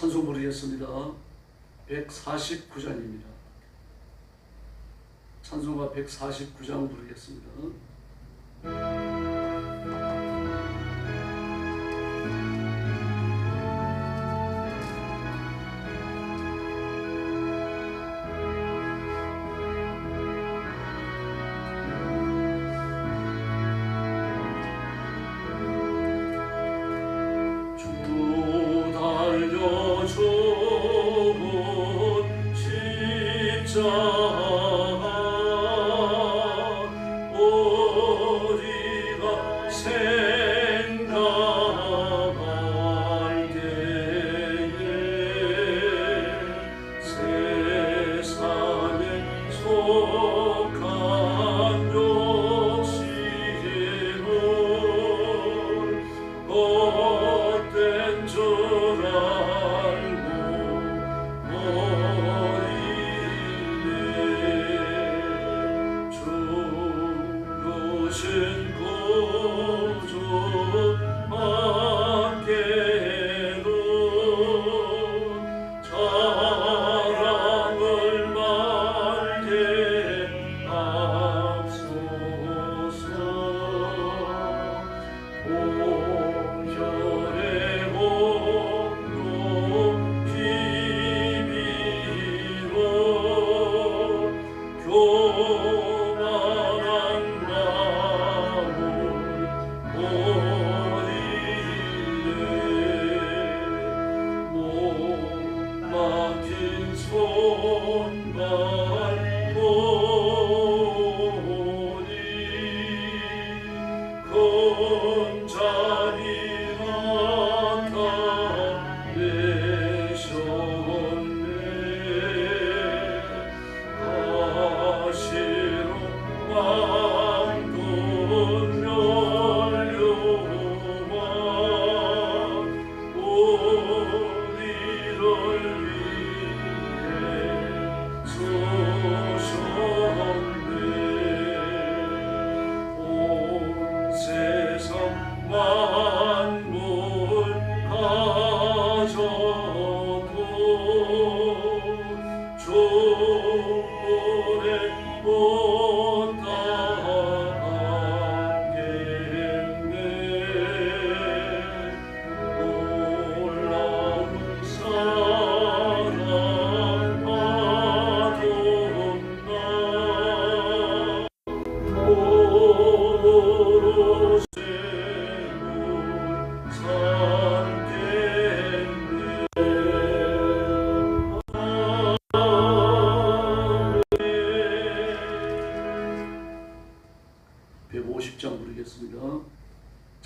찬송 부르겠습니다. 149장입니다. 찬송가 149장 부르겠습니다.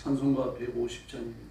찬송가 150장입니다.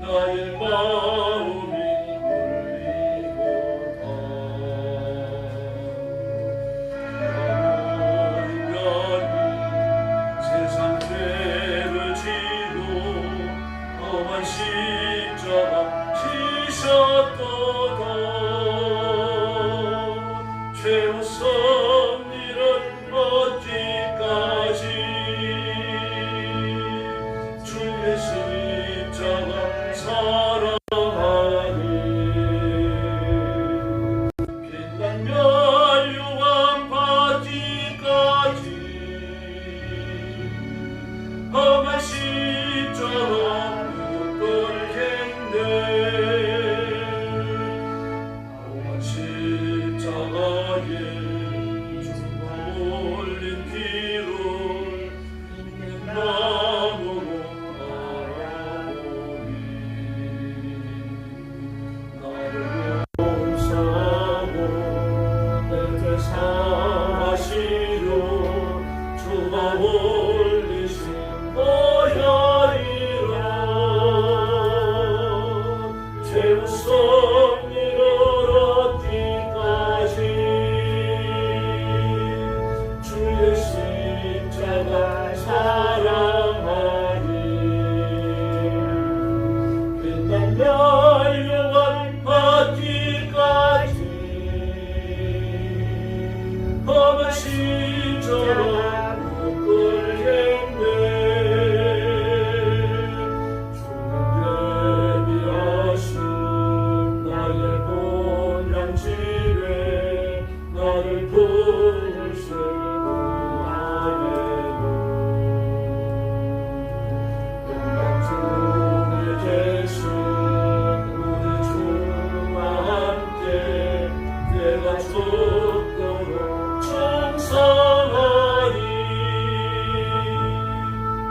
나의 마음이 울리도다.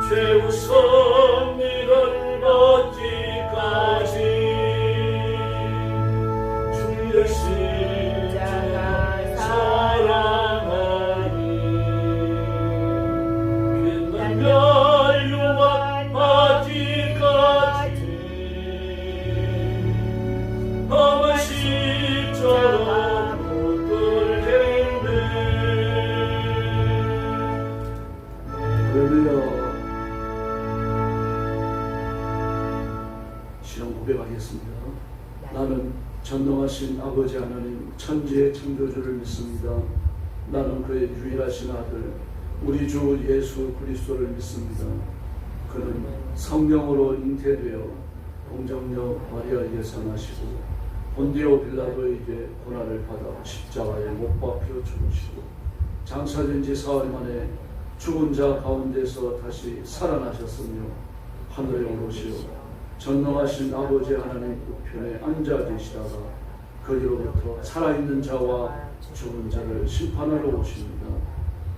최후 성리를 얻기까지 주의 십자가 사랑하니 빛난 멸류관 받기까지 엄한 십자가 못 들겠네. 할렐루야. 고백하겠습니다. 나는 전능하신 아버지 하나님 천지의 창조주를 믿습니다. 나는 그의 유일하신 아들 우리 주 예수 그리스도를 믿습니다. 그는 성령으로 잉태되어 동정녀 마리아에게 산하시고 본디오 빌라도에게 고난을 받아 십자가에 못 박혀 죽으시고 장사된 지 사흘 만에 죽은 자 가운데서 다시 살아나셨으며 하늘에 오르시어 전능하신 아버지 하나님 우편에 앉아 계시다가 거기로부터 살아있는 자와 죽은 자를 심판하러 오십니다.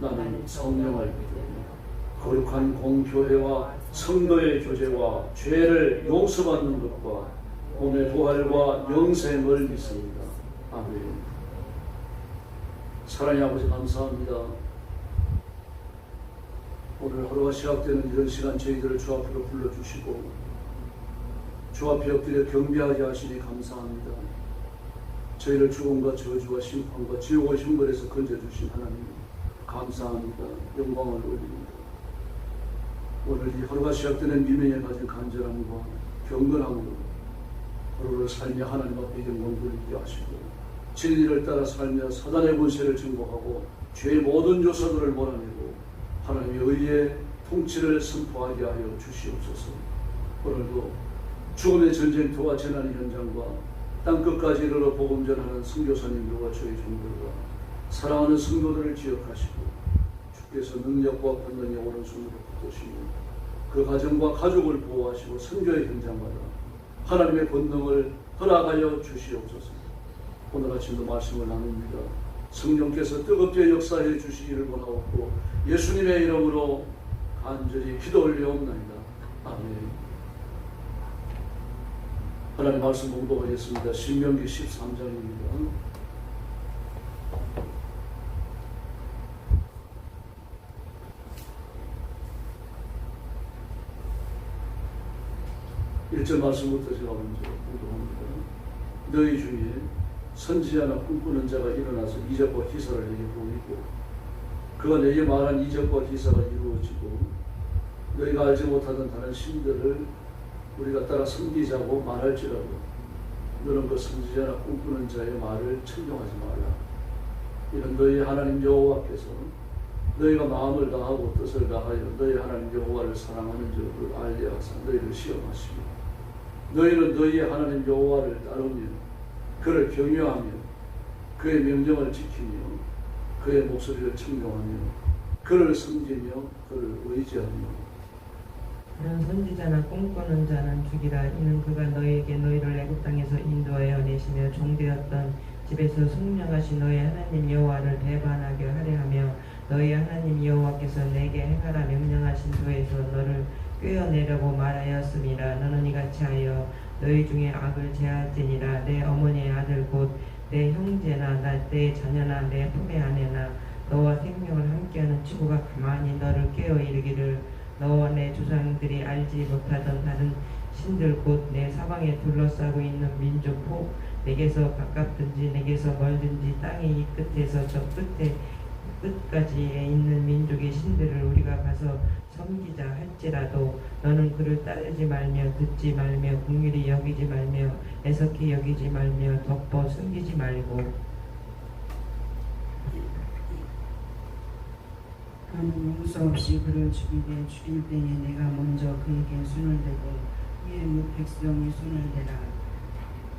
나는 성령을 믿으며 거룩한 공교회와 성도의 교제와 죄를 용서받는 것과 오늘 부활과 영생을 믿습니다. 아멘. 사랑의 아버지 감사합니다. 오늘 하루가 시작되는 이런 시간 저희들을 주 앞으로 불러주시고 주 앞에 엎드려 경배하게 하시니 감사합니다. 저희를 죽음과 저주와 심판과 지옥의 흉벌에서 건져주신 하나님 감사합니다. 영광을 올립니다. 오늘 이 하루가 시작되는 미명에 가진 간절함과 경건함으로 하루를 살며 하나님 앞에 영광 돌리게 하시고 진리를 따라 살며 사단의 권세를 증거하고 죄의 모든 요소들을 몰아내고 하나님의 의의 통치를 선포하게 하여 주시옵소서. 오늘도 죽음의 전쟁터와 재난의 현장과 땅끝까지 이르러 복음 전하는 선교사님들과 저희 종들과 사랑하는 성도들을 기억하시고 주께서 능력과 권능의 오른손으로 붙드시고 그 가정과 가족을 보호하시고 선교의 현장마다 하나님의 권능을 허락하여 주시옵소서. 오늘 아침도 말씀을 나눕니다. 성령께서 뜨겁게 역사해 주시기를 원하옵고 예수님의 이름으로 간절히 기도 올려옵나이다. 아멘. 하나님 말씀 공독하겠습니다. 신명기 13장입니다. 일절 말씀부터 제가 먼저 공독합니다. 너희 중에 선지자나 꿈꾸는 자가 일어나서 이적과 기사를 내게 보이고 그가 내게 말한 이적과 기사가 이루어지고 너희가 알지 못하던 다른 신들을 우리가 따라 섬기자고 말할지라도 너는 그 선지자나 꿈꾸는 자의 말을 청종하지 말라. 이는 너희 하나님 여호와께서 너희가 마음을 다하고 뜻을 다하여 너희 하나님 여호와를 사랑하는 줄을 알게 하사 너희를 시험하시고 너희는 너희 하나님 여호와를 따르며 그를 경외하며 그의 명령을 지키며 그의 목소리를 청종하며 그를 섬기며 그를 의지하며 그런 선지자나 꿈꾸는 자는 죽이라. 이는 그가 너희에게 너희를 애굽 땅에서 인도하여 내시며 종되었던 집에서 승령하신 너희 하나님 여호와를 배반하게 하려 하며 너희 하나님 여호와께서 내게 행하라 명령하신 도에서 너를 꿰어내려고 말하였음이라. 너는 이같이 하여 너희 중에 악을 제할지니라. 내 어머니의 아들 곧 내 형제나 내 자녀나 내 품의 아내나 너와 생명을 함께하는 친구가 가만히 너를 깨어 이르기를 너와 내 조상들이 알지 못하던 다른 신들 곧 내 사방에 둘러싸고 있는 민족 혹 내게서 가깝든지 내게서 멀든지 땅의 이 끝에서 저 끝까지에 있는 민족의 신들을 우리가 가서 섬기자 할지라도 너는 그를 따르지 말며 듣지 말며 긍휼히 여기지 말며 애석히 여기지 말며 덮어 숨기지 말고 나는 용서 없이 그를 죽이게 죽일 때에 내가 먼저 그에게 손을 대고 이에 뭇 백성이 손을 대라.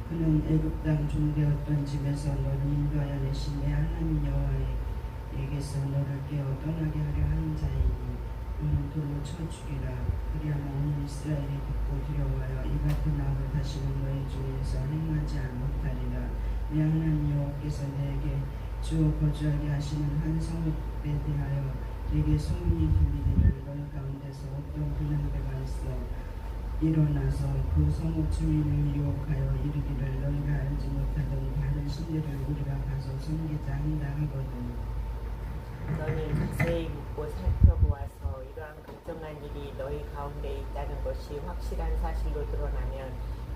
그는 애굽 땅 종되었던 집에서 너를 인도하여 내신 내 하나님 여호와에게서 너를 깨어 떠나게 하려 하는 자이니 너는 돌로 쳐 죽이라. 그리하면 오늘 이스라엘이 듣고 두려워하여 이 같은 악을 다시는 너희 중에서 행하지 못하리라. 내 하나님 여호와께서 내게 주어 거주하게 하시는 한 성읍에 대하여 내게 소문이 들리기를 너희 가운데서 어떤 불량배가 있어 일어나서 그 성읍 주민을 유혹하여 이르기를 너희가 알지 못하던 다른 신들을 우리가 가서 섬기자 한다 하거든. 너는 자세히 묻고 살펴보아서 이러한 걱정한 일이 너희 가운데 있다는 것이 확실한 사실로 드러나면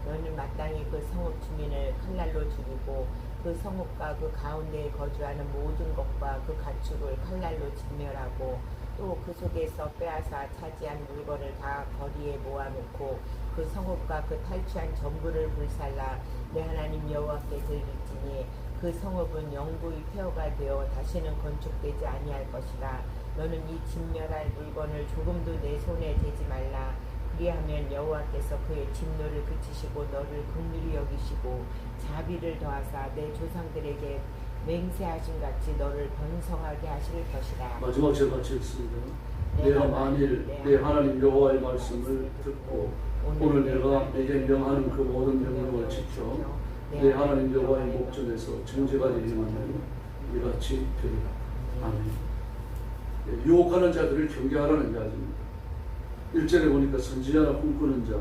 너는 마땅히 그 성읍 주민을 칼날로 죽이고 그 성읍과 그 가운데에 거주하는 모든 것과 그 가축을 칼날로 진멸하고 또 그 속에서 빼앗아 차지한 물건을 다 거리에 모아놓고 그 성읍과 그 탈취한 전부를 불살라 내 하나님 여호와께 드릴지니 그 성읍은 영구히 폐허가 되어 다시는 건축되지 아니할 것이라. 너는 이 진멸할 물건을 조금도 내 손에 대지 말라. 그리하면 여호와께서 그의 진노를 그치시고 너를 긍휼히 여기시고 자비를 더하사 내 조상들에게 맹세하신 같이 너를 번성하게 하실 것이라. 마지막 제가 같이 읽습니다. 내가 만일 내 하나님 여호와의 말씀을 듣고 오늘 내가 내게 명하는 그 모든 명령을 지켜 내 하나님 여호와의 목전에서 정죄가 되리면 이같이 되리라. 아멘. 유혹하는 자들을 경계하라는 이야기입니다. 1절에 보니까 선지자나 꿈꾸는 자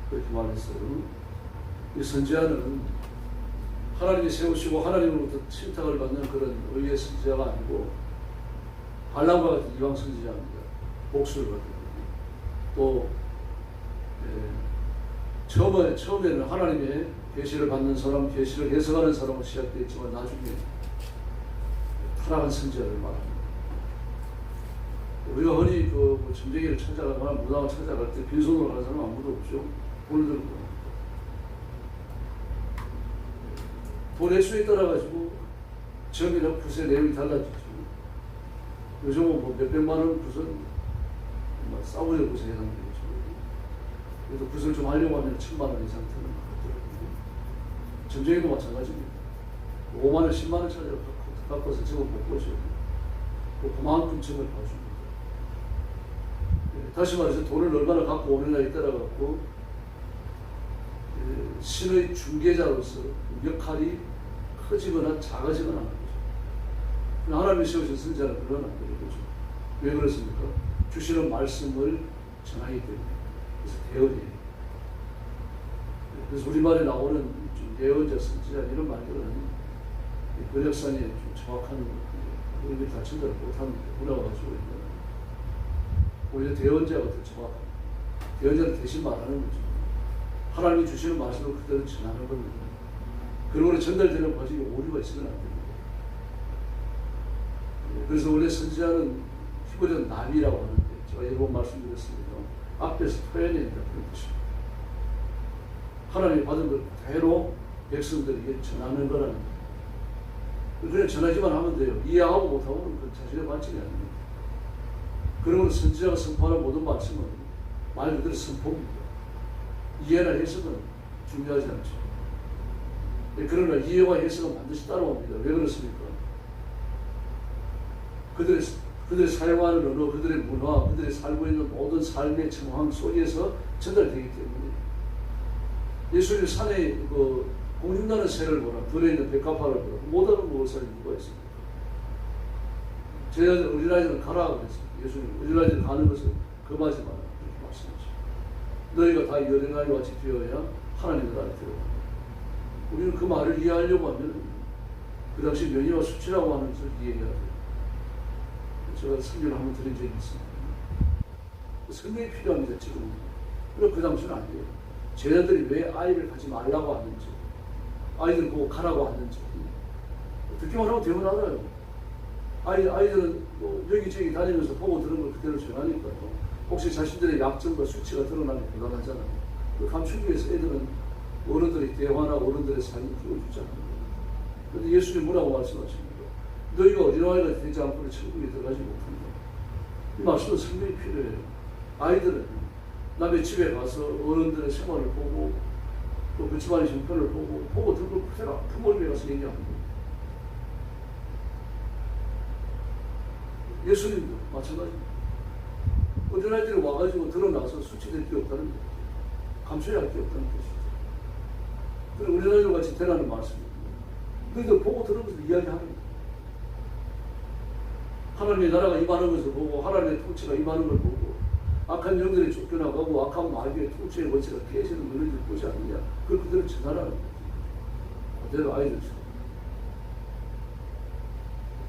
그렇게 말했어요. 이 선지자는 하나님이 세우시고 하나님으로부터 신탁을 받는 그런 의의 선지자가 아니고 발람과 같은 이방 선지자입니다. 복수를 받는 또 처음에는 하나님의 계시를 받는 사람, 계시를 해석하는 사람으로 시작되었지만 나중에 타락한 선지자를 말합니다. 우리가 흔히 그 점쟁이를 찾아가거나 무당을 찾아갈 때 빈손으로 가는 사람 아무도 없죠. 돈을 들고 돈 액수에 따라 가지고 점이나 붓의 내용이 달라지죠. 요즘은 뭐 몇백만 원 붓은 싸구려 붓에 해당되죠. 그래서 붓을 좀 하려고 하면 1000만 원 이상 드는 것들이거든요. 점쟁이도 마찬가지입니다. 5만 원, 10만 원짜리 깎아서 점을 못 보죠. 그만큼 점을 봐줍니다. 다시 말해서 돈을 얼마나 갖고 오느냐에 따라 갖고 신의 중개자로서 역할이 커지거나 작아지거나 하는 거죠. 하나님이 세우신 선지자는 그러면 안 되는 거죠. 왜 그렇습니까? 주시는 말씀을 전하기 때문에. 그래서 대언이에요. 그래서 우리말에 나오는 좀 예언자, 선지자 이런 말들은 번역상에 좀 정확한 우리들이 다 전달을 못하는 문화가 가지고 있는 오히려 대언자가 더 정확합니다. 대언자는 대신 말하는 거죠. 하나님이 주시는 말씀을 그대로 전하는 겁니다. 그리고 전달되는 과정에 오류가 있으면 안 됩니다. 그래서 원래 선지자는 히브리어는 나비라고 하는데 제가 일본 말씀드렸습니다. 앞에서 표현해야 된다 그런 뜻입니다. 하나님이 받은 걸 그대로 백성들에게 전하는 거라는 거예요. 그냥 전하기만 하면 돼요. 이해하고 못하고는 그 자신의 반칙이 아닙니다. 그러면 선지자가 선포하는 모든 말씀은 말 그대로 선포입니다. 이해나 해석은 중요하지 않죠. 그러나 이해와 해석은 반드시 따라옵니다. 왜 그렇습니까? 그들이 사용하는 언어, 그들의 문화, 그들이 살고 있는 모든 삶의 정황 속에서 전달되기 때문에 예수님 산에 공중나는 새를 보라, 들에 있는 백합화를 보라. 못하는 무엇을 누가 있습니까? 제자들 어린아이들은 가라 그랬습니다. 예수님 어린아이들 가는 것은 금하지 마라 이렇게 말씀하시죠. 너희가 다 어린아이와 같이 되어야 하나님의 나라에 들어가. 우리는 그 말을 이해하려고 하면 그 당시 명예와 수치라고 하는 것을 이해해야 돼요. 제가 설교를 한번 드린 적이 있습니다. 설명이 필요합니다. 지금. 그럼 그 당시는 안 돼요. 제자들이 왜 아이를 가지 말라고 하는지, 아이들 보고 가라고 하는지 듣기만 하고 되면 알아요. 아이들은 뭐 여기저기 다니면서 보고 들은 걸 그대로 전하니까요. 혹시 자신들의 약점과 수치가 드러나면 곤란하잖아요. 그 감추기 위해서 애들은 어른들의 대화나 어른들의 삶을 키워주잖아요. 그런데 예수님 뭐라고 말씀하십니까? 너희가 어린아이가 되지 않고는 천국에 들어가지 못한다. 이 말씀은 설명이 필요해요. 아이들은 남의 집에 가서 어른들의 생활을 보고 또 그 집안의 형편을 보고 들은 걸 그대로 부모님에 가서 얘기합니다. 예수님도 마찬가지입니다. 어린아이들이 와가지고 드러나서 수치될 게 없다는 거죠. 감춰야 할 게 없다는 것이죠. 그리고 어린아이들 같이 되라는 말씀입니다. 너희들 보고 들으면서 이야기하는 거예요. 하나님의 나라가 임하는 것을 보고 하나님의 통치가 임하는 걸 보고 악한 영들이 쫓겨나가고 악한 마귀의 통치의 원칙가 깨지는 걸 너희들 보지 않느냐. 그걸 그대로 전하라는 거죠. 그대로 아이들처럼.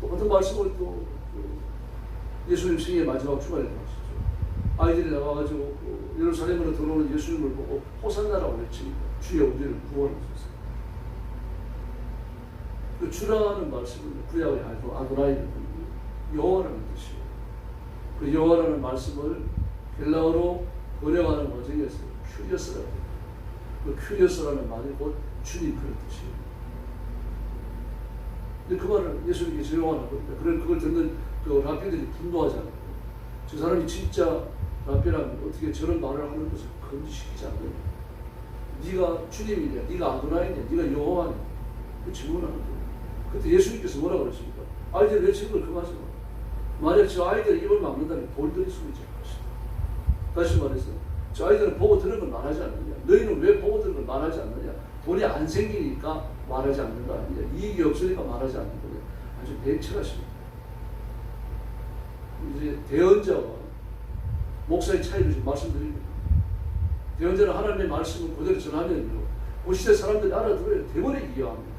똑같은 말씀을 또 예수님 생애 마지막 주말에 하시죠. 아이들이 나와가지고 예루살렘으로 들어오는 예수님을 보고 호산나라고 외칩니다. 주여 우리를 구원하소서. 그 주라는 말씀은 구약의 아도나이는 여호와라는 뜻이에요. 그 여호와라는 말씀을 헬라어로 번역하는 과정에서 큐리어스라고 해요. 그 큐리어스라는 말이 곧 주님 그런 뜻이에요. 근데 그 말을 예수님께 적용하는 겁니다. 그걸 듣는 그 랍비들이 분노하잖아요. 저 사람이 진짜 랍비라면 어떻게 저런 말을 하는 것을 금지시키지 않느냐. 네가 주님이냐, 네가 아도나이냐, 네가 여호와냐. 그 질문하는 거예요. 그때 예수님께서 뭐라고 그랬습니까? 아이들 외치는 걸 그만하지 마. 만약 저 아이들이 입을 막는다면 돌들이 숨이지 않을 것이다. 다시 말해서 저 아이들은 보고 들은 걸 말하지 않느냐. 너희는 왜 보고 들은 걸 말하지 않느냐. 돈이 안 생기니까 말하지 않는 거 아니냐. 이익이 없으니까 말하지 않는 거냐. 아주 백철하십니다. 이제 대언자와 목사의 차이를 좀 말씀드립니다. 대언자는 하나님의 말씀을 그대로 전하면요. 그 시대 사람들이 알아들어요. 대번에 이해합니다.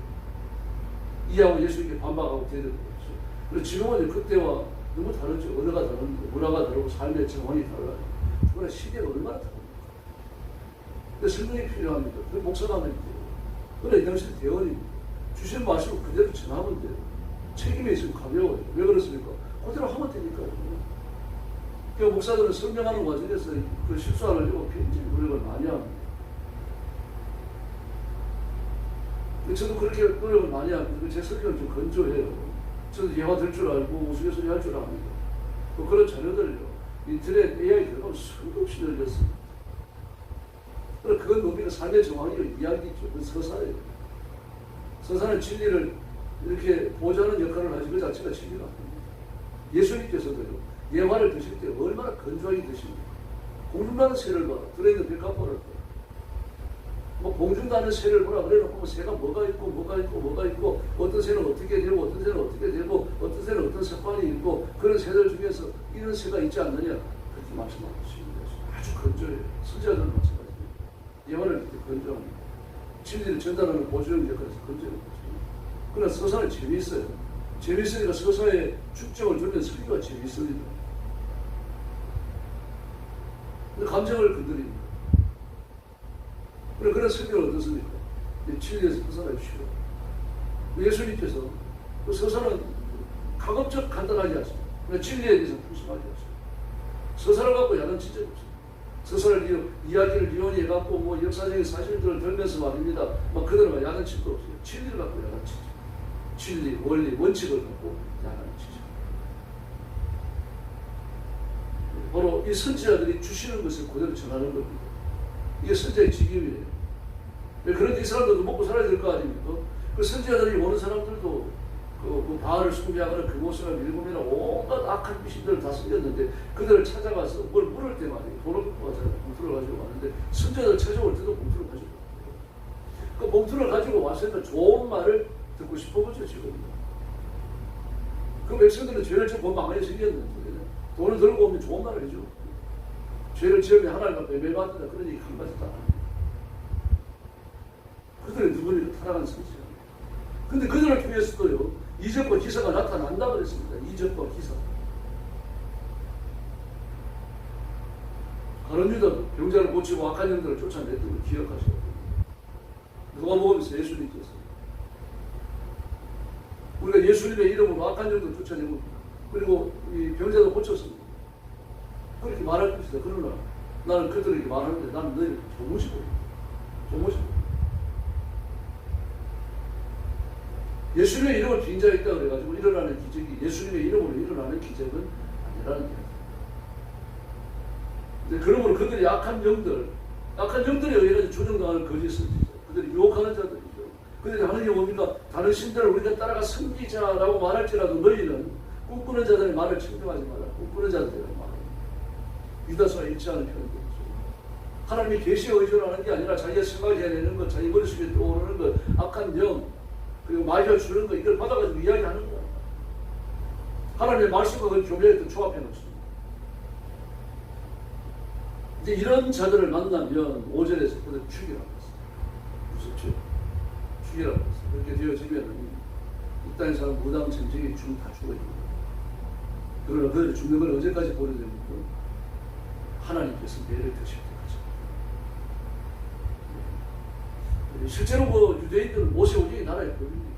이해하고 예수님께 반박하고 대들고 그렇죠. 그리고 지금은 그때와 너무 다르죠. 언어가 다른데 문화가 다르고 삶의 정황이 달라요. 그러나 시대가 얼마나 다릅니까? 근데 설명이 필요합니다. 그 목사가 하면 돼요. 그러나 이 당시는 대언입니다. 주신 말씀을 그대로 전하면 돼요. 책임이 있으면 가벼워요. 왜 그렇습니까? 그대로 하면 되니까요. 그 목사들은 설명하는 과정에서 그 실수하려고 굉장히 노력을 많이 합니다. 저도 그렇게 노력을 많이 합니다. 제 설교는 좀 건조해요. 저도 예화 될 줄 알고 우스갯소리 할 줄 압니다. 그런 자료들요. 인터넷 AI 들어가면 수도 없이 열렸습니다. 그건 우리가 삶의 정황이요. 이야기죠. 그건 서사예요. 서사는 진리를 이렇게 보좌하는 역할을 하지 그 자체가 진리가 아닙니다. 예수님께서도요. 예화를 드실 때 얼마나 건조하게 드십니까? 공중나는 새를 봐라. 들어있는 백합화를 봐라. 뭐 공중나는 새를 보라 그래놓고 새가 뭐가 있고 어떤 새는 어떻게 되고 어떤 새는 어떻게 되고 어떤 새는 어떤 색깔이 있고 그런 새들 중에서 이런 새가 있지 않느냐 그렇게 말씀하고 있습니다. 아주 건조해요. 선지자들은 마찬가지입니다. 예화를 이렇게 건조합니다. 진리를 전달하는 보조형 역할에서 건조해요. 그러나 서사는 재미있어요. 재미있으니까 서사에 축적을 주면 설교가 재미있습니다. 근데 감정을 건드립니다. 그런 설교는 어떻습니까? 진리에서 벗어나십시오. 예수님께서 그 서사는 가급적 간단하지 않습니다. 진리에 대해서 풍성하지 않습니다. 서사를 갖고 야단친 적이 없습니다. 서사를 이야기를 이용해갖고 뭐 역사적인 사실들을 들면서 말입니다. 막 그대로 야단칠 거 없어요. 진리를 갖고 야단치죠. 진리, 원리, 원칙을 갖고 야단치죠. 바로 이 선지자들이 주시는 것을 그대로 전하는 겁니다. 이게 선지자의 직임이에요. 그런데 이 사람들도 먹고 살아야 될 거 아닙니까? 그 선지자들이 오는 사람들도 그 바알을 숭배하거나 그곳이나 밀금이나 온갖 악한 귀신들을 다 숨겼는데 그들을 찾아가서 뭘 물을 때 말이에요. 돈을 갖고 가잖아요. 봉투를 가지고 가는데 선지자들 찾아올 때도 봉투를 가지고 가요. 그 봉투를 가지고 왔으니까 좋은 말을 듣고 싶어 보죠, 지금. 그 백성들은 죄를 짓고 망하게 생겼는데, 돈을 들고 오면 좋은 말을 해줘. 죄를 지으면 하나님 앞에 매받는다. 그런 얘기 한 가지도 안 합니다. 그들의 누구를 타락한 성지야. 근데 그들을 통해서도요, 이적과 기사가 나타난다 그랬습니다. 이적과 기사. 가룟 유다도 병자를 고치고 악한 영들을 쫓아냈던 걸 기억하셔야 됩니다. 누가 먹으면서 예수님께서 우리가 예수님의 이름으로 악한 영들 쫓아내고 그리고 이 병자도 고쳤습니다. 그렇게 말할 것이다. 그러나 나는 그들에게 말하는데 나는 너희를 조무시고 예수님의 이름을 빙자했다 그래가지고 일어나는 기적이 예수님의 이름으로 일어나는 기적은 아니라는 거예요. 그러므로 그들이 약한 영들에 의해 조종당하는 거짓 선지자, 그들이 유혹하는 자들이죠. 그들이 하는 게 뭡니까? 다른 신들을 우리가 따라가 섬기자라고 말할지라도 너희는 꿈꾸는 자들의 말을 청정하지 마라. 꿈꾸는 자들의 말. 유다서와 일치하는 표현들이죠. 하나님이 계시에 의존하는 게 아니라 자기가 생각을 해내는 것, 자기 머릿속에 떠오르는 것, 악한 영, 그리고 말려 주는 것, 이걸 받아가지고 이야기하는 거야. 하나님의 말씀과 그 교배에 또 조합해 놓습니다. 이제 이런 자들을 만나면 5절에서 그들 죽이라고 했어요. 무섭죠? 죽이라고 했어요. 그렇게 되어지면 이 땅에 사는 무당 전쟁에 다 죽어요. 그러나 그들이 죽는 걸 언제까지 보게 됩니까? 하나님께서 매를 드실 때까지. 실제로 그 유대인들은 모세 오직의 나라의 법입니다.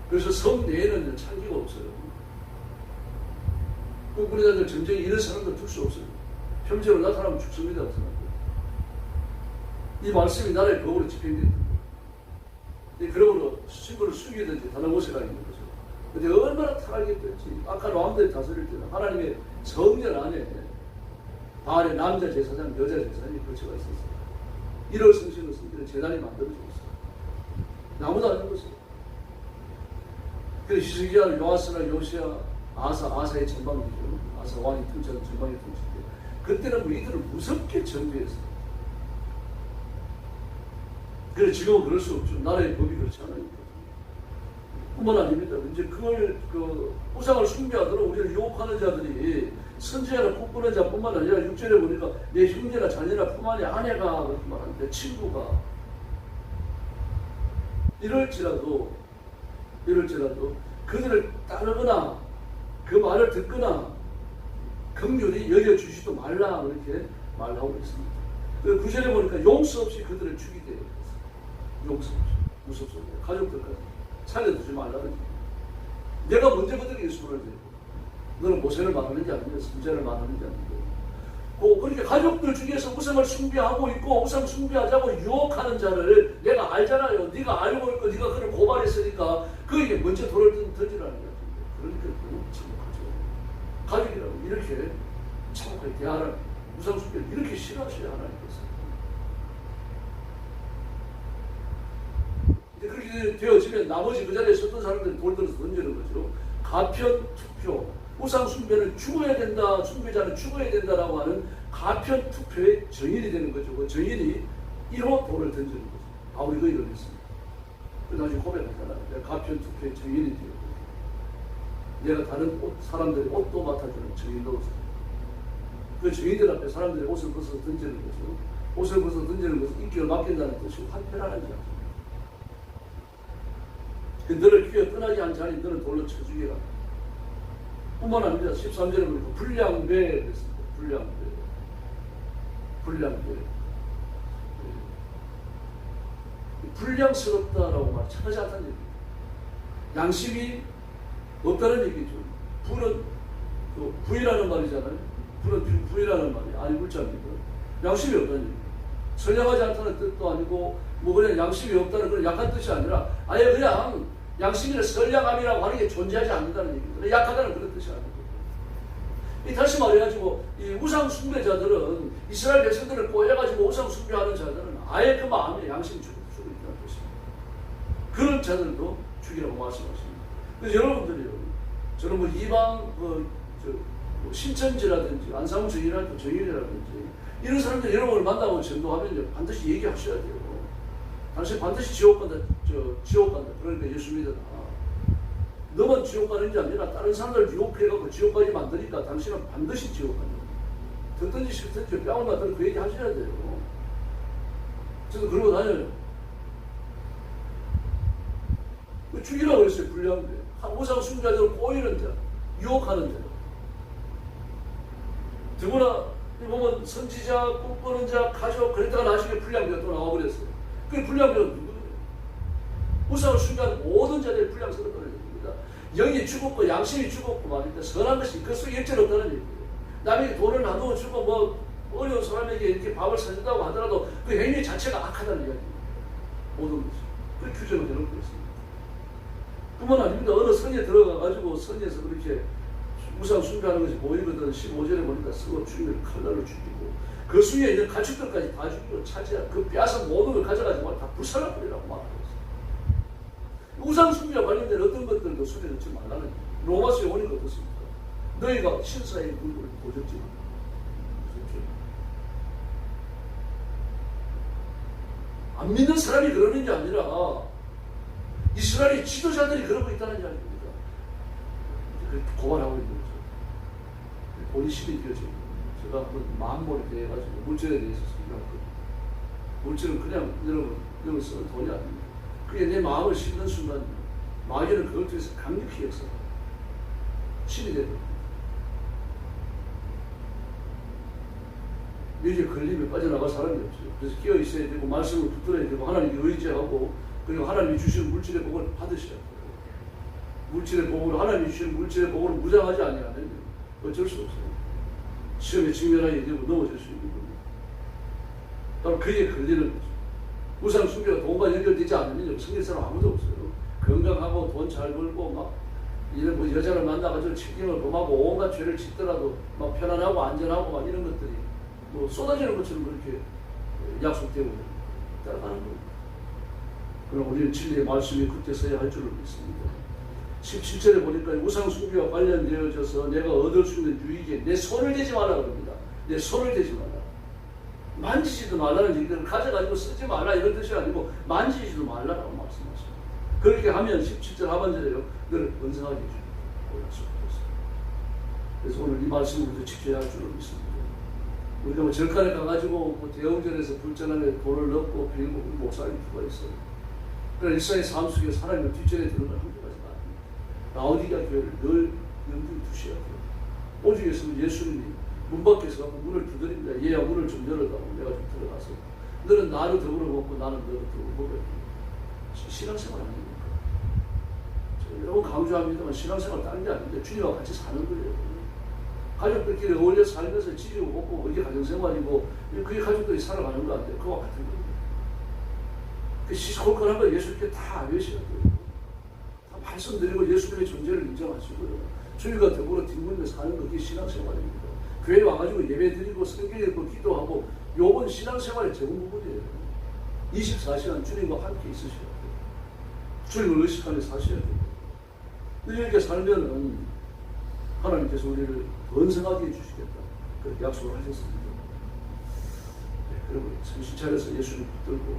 그래서 성 내에는 창기가 없어요. 꿈꾸는 자들 전쟁에 이런 사람들 둘 수 없어요. 현재로 나타나면 죽습니다. 이 말씀이 나라의 법으로 집행되는 거예요. 그러므로 신부를 숙이든지 다른 곳에 가 있는 거죠. 근데 얼마나 타락했든지 아까 왕들이 다스릴 때는 하나님의 성전 안에 바알의 남자 제사장, 여자 제사장이 거쳐가 있었어요. 1월 성신을 섬기는 제단이 만들어져 있어요. 아무도 안 하는 것이에요. 그래서 히스기야, 요아스나 요시야, 아사의 전방이죠. 아사 왕이 통치하는 전방의 통치 때 그때는 뭐 이들을 무섭게 정죄했어요. 그래 지금은 그럴 수 없죠. 나라의 법이 그렇지 않으니까. 뿐만 아닙니다. 이제 그걸 우상을 숭배하도록 우리를 유혹하는 자들이 선지자나 꿈꾸는 자뿐만 아니라 6절에 보니까 내 형제나 자녀나 뿐만이 아내가 그렇게 말하는데 친구가 이럴지라도 그들을 따르거나 그 말을 듣거나 긍휼히 여겨주지도 말라 그렇게 말하고 있습니다. 9절에 보니까 용서 없이 그들을 죽이게 했어요. 용서 없이 무섭습니다. 가족들까지 살려두지 말라는 내가 먼저 그들에게 손을 대고 너는 모세를 말하는지 아니냐 선지자를 말하는지 아니냐 그렇게 가족들 중에서 우상을 숭배하고 있고 우상 숭배하자고 유혹하는 자를 내가 알잖아요. 네가 알고 있고 네가 그를 고발했으니까 그에게 먼저 돌을 던지라는 거야. 그러니까 너무 참혹하죠. 가족이라고 이렇게 참혹하게 대하라는 우상 숭배를 이렇게 싫어하셔야 하나님께서. 그렇게 되어지면 나머지 그 자리에 섰던 사람들이 돌 들어서 던지는 거죠. 가편 투표, 우상 숭배는 죽어야 된다, 숭배자는 죽어야 된다라고 하는 가편 투표의 정인이 되는 거죠. 그 정인이 1호 돌을 던지는 거죠. 바울이 그 일을 했습니다. 그래서 나중에 고백하잖아요. 내가 가편 투표의 정인이 되고 내가 다른 사람들의 옷도 맡아주는 정인으로서 그 정인들 앞에 사람들이 옷을 벗어서 던지는 거죠. 옷을 벗어서 던지는 것은 인격을 맡긴다는 뜻이고 한편하는 자. 너를 귀에 떠나지 않지 않으니 너는 돌로 쳐 죽이라. 뿐만 아니라 13절에 보니까 불량배 그랬습니다. 불량배. 불량스럽다라고 말 착하지 않다는 얘기입니다. 양심이 없다는 얘기죠. 불은 부이라는 말이잖아요. 불은 부이라는 말이 아니 불자입니다. 양심이 없다는 얘기입니다. 선량하지 않다는 뜻도 아니고 뭐 그냥 양심이 없다는 그런 약한 뜻이 아니라 아예 그냥 양심이나 선량함이라고 하는 게 존재하지 않는다는 얘기입니다. 약하다는 그런 뜻이 아니고. 다시 말해가지고 이 우상 숭배자들은 이스라엘 백성들을 꼬여가지고 우상 숭배하는 자들은 아예 그 마음에 양심이 죽어 있다는 뜻입니다. 그런 자들도 죽이라고 말씀하십니다. 그래서 여러분들이요, 저는 뭐 이방 신천지라든지 안상우 정인이라든지 이런 사람들 여러분을 만나고 전도하면 반드시 얘기하셔야 돼요. 당신 반드시 지옥 간다. 지옥 간다. 그러니까 예수 믿어라. 너만 지옥 가는 게 아니라 다른 사람들 유혹해가지고 지옥까지 만드니까 당신은 반드시 지옥 간다. 듣든지 싫든지 뺨을 맞든 그 얘기 하셔야 돼요. 저도 그러고 다녀요. 죽이라고 그랬어요. 불량배. 우상 숭배자들을 꼬이는 자, 유혹하는 자. 더구나 보면 선지자, 꿈꾸는 자, 가족 그랬다가 나중에 불량배가 또 나와버렸어요. 그 불량배가 누구예요? 우상을 숭배하는 모든 자들의 불량성을 떨어집니다. 영이 죽었고 양심이 죽었고 말입니다. 선한 것이 그 속에 일절 없다는 얘기예요. 남에게 돈을 나누어 주고 뭐 어려운 사람에게 이렇게 밥을 사준다고 하더라도 그 행위 자체가 악하다는 이야기입니다. 모든 것이. 그 규정을 해놓고 있습니다. 뿐만 아닙니다. 어느 성에 들어가가지고 성에서 그렇게 우상 숭배하는 것이 보이거든 15절에 보니까 서로 주인을 칼날로 죽이고 그 수에 있는 가축들까지 다 죽이고 차지한 그 빼앗은 모든 걸 가져가지고 다 불살라버리라고 말하고 있어요. 우상 숭배와 관련된 어떤 것들도 손에 넣지 말라는 로마서에 오니까 어떻습니까? 너희가 신사의 물건을 보셨지만 안 믿는 사람이 그러는 게 아니라 이스라엘의 지도자들이 그러고 있다는 이야기입니다. 고발하고 있는 거죠. 본심이 되어져 있는 거죠. 제가 한번 마음몰이 대해가지고 물질에 대해서 얘기했거든요. 물질은 그냥 여러분 쓰는 돈이 아닙니다. 그게 내 마음을 씹는 순간 마귀는 그걸 통해서 강력히 해서 신이 되는 겁니다. 여기에 걸리면 빠져나갈 사람이 없어요. 그래서 끼어 있어야 되고 말씀을 붙들어야 되고 하나님께 의지하고 그리고 하나님이 주시는 물질의 복을 받으셔야 돼요. 물질의 복을 하나님이 주시는 물질의 복을 무장하지 아니하면 어쩔 수 없어요. 시험에 직면하게 되고 넘어질 수 있는 겁니다. 바로 그에 걸리는 거죠. 우상 숭배가 돈과 연결되지 않으면 성릴 사람 아무도 없어요. 건강하고 돈 잘 벌고 막 이런 뭐 여자를 만나가지고 책임을 범하고 온갖 죄를 짓더라도 막 편안하고 안전하고 막 이런 것들이 뭐 쏟아지는 것처럼 그렇게 약속되고 따라가는 겁니다. 그럼 우리는 진리의 말씀이 그때 서야 할 줄을 믿습니다. 17절에 보니까 우상 숭배와 관련되어져서 내가 얻을 수 있는 유익에 내 손을 대지 말라 그럽니다. 내 손을 대지 말라. 만지지도 말라는 얘기들을 가져가지고 쓰지 말라 이런 뜻이 아니고 만지지도 말라라고 말씀하십니다. 그렇게 하면 17절 하반절에요. 너를 번성하게 해줍니다. 그래서 오늘 이 말씀을 우리도 지켜야 할 줄을 믿습니다. 우리가 뭐 절간에 가가지고 뭐 대형전에서 불전안에 돌을 넣고 빌고 목사님 누가 있어요. 그러나 일상의 삶 속에서 하나님의 뒷전에 드는 걸 한두 가지가 아닙니다. 라오디게아 교회를 늘 염두에 두셔야 돼요. 오죽했으면 예수님이 문 밖에서 문을 두드립니다. 얘야 문을 좀 열어다오. 내가 좀 들어가서 너는 나를 더불어 먹고 나는 너를 더불어 먹어야 돼. 신앙생활 아닙니까? 여러분 강조합니다만 신앙생활 다른 게 아닌데 주님과 같이 사는 거예요. 가족들끼리 어울려 살면서 지지고 먹고 그게 가정생활이고 그게 가족들이 살아가는 거 아닌데 그와 같은 겁니다. 그 시시콜콜한 거 예수님께 다 외셔야 돼요. 다 말씀드리고 예수님의 존재를 인정하시고요. 주님과 더불어 뒷문에 사는 거 그게 신앙생활입니다. 교회 와가지고 예배드리고 성경 읽고 기도하고 요번 신앙생활의 적은 부분이에요. 24시간 주님과 함께 있으셔야 돼요. 주님을 의식하며 사셔야 돼요. 이렇게 살면은 하나님께서 우리를 번성하게 해주시겠다. 그렇게 약속을 하셨습니다. 네, 여러분 정신 차려서 예수님 붙들고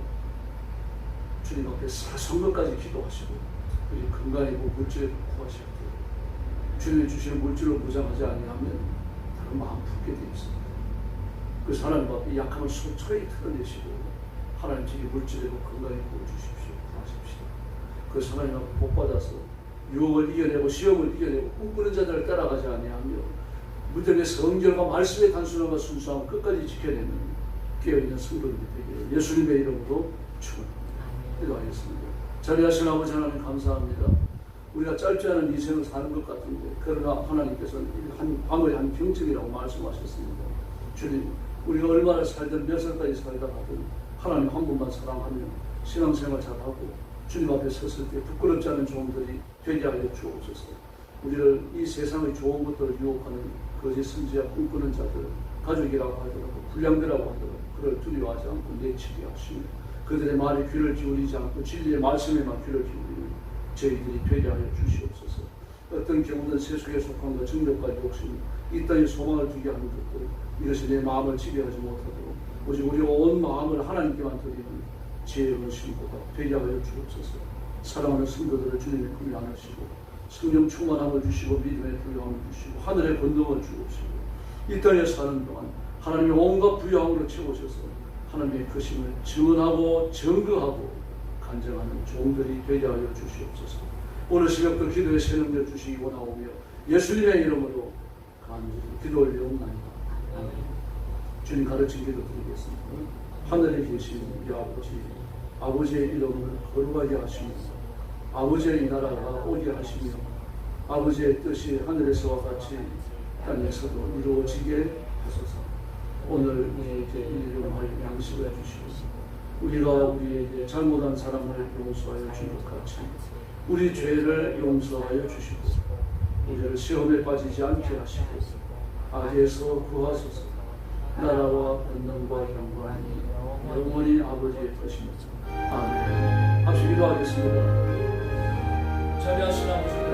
주님 앞에 성경까지 기도하시고 그리고 건강이고 물질에 구하셔야 돼요. 주님이 주시는 물질로 무장하지 아니하면 다른 마음 품게 되어 있습니다. 그래서 하나님 앞에 약함을 소처히 털어내시고 하나님 제게 물질이고 건강에 구워주십시오. 구하십시오. 그래서 하나님 앞에 복받아서 유혹을 이겨내고 시험을 이겨내고 꿈꾸는 자들을 따라가지 아니하며 무덤의 성결과 말씀의 단순함과 순수함을 끝까지 지켜내는 깨어있는 성도들이 되기를 예수님의 이름으로 축원합니다. 기도하겠습니다. 자리하신 아버지 하나님 감사합니다. 우리가 짧지 않은 인생을 사는 것 같은데 그러나 하나님께서는 한 광의 한 경첩이라고 말씀하셨습니다. 주님 우리가 얼마나 살든 몇 살까지 살다 가든 하나님 한 분만 사랑하며 신앙생활 잘하고 주님 앞에 섰을 때 부끄럽지 않은 종들이 되게 하여 주옵소서. 우리를 이 세상의 좋은 것들을 유혹하는 거짓 선지자 꿈꾸는 자들 가족이라고 하더라도 불량배라고 하더라도 그를 두려워하지 않고 내치게 하시며 그들의 말에 귀를 기울이지 않고 진리의 말씀에만 귀를 기울이는 저희들이 되게 하여 주시옵소서. 어떤 경우는 세속에 속한 것 정력과 욕심 이 땅에 소망을 두게 하는 것들 이것이 내 마음을 지배하지 못하도록 오직 우리 온 마음을 하나님께만 드리는 지혜로 심고 배려하여 주옵소서. 사랑하는 성도들을 주님의 품에 안으시고 성령 충만함을 주시고 믿음의 부요함을 주시고 하늘의 권능을 주옵시고 이 땅에 사는 동안 하나님의 온갖 부요함으로 채우셔서 하나님의 크심을 증언하고 증거하고 간증하는 종들이 되게 하여 주시옵소서. 오늘 새벽도 기도에 새는데 주시기 원하오며 예수님의 이름으로 간절히 기도 올려옵나이다. 주님 가르친 기도 드리겠습니다. 하늘에 계신 우리 아버지의 이름을 거룩하게 하시며 아버지의 나라가 오게 하시며 아버지의 뜻이 하늘에서와 같이 땅에서도 이루어지게 하소서. 오늘 우리에게 일용할 양식을 주시고 우리가 우리에게 잘못한 사람을 용서하여 준 것 같이 우리 죄를 용서하여 주시고 우리를 시험에 빠지지 않게 하시고 악에서 구하소서. 나라와 권능과 영광이 영원히 아버지의 것입니다. 아멘. 합시 기도하겠습니다. 자비하신 아버지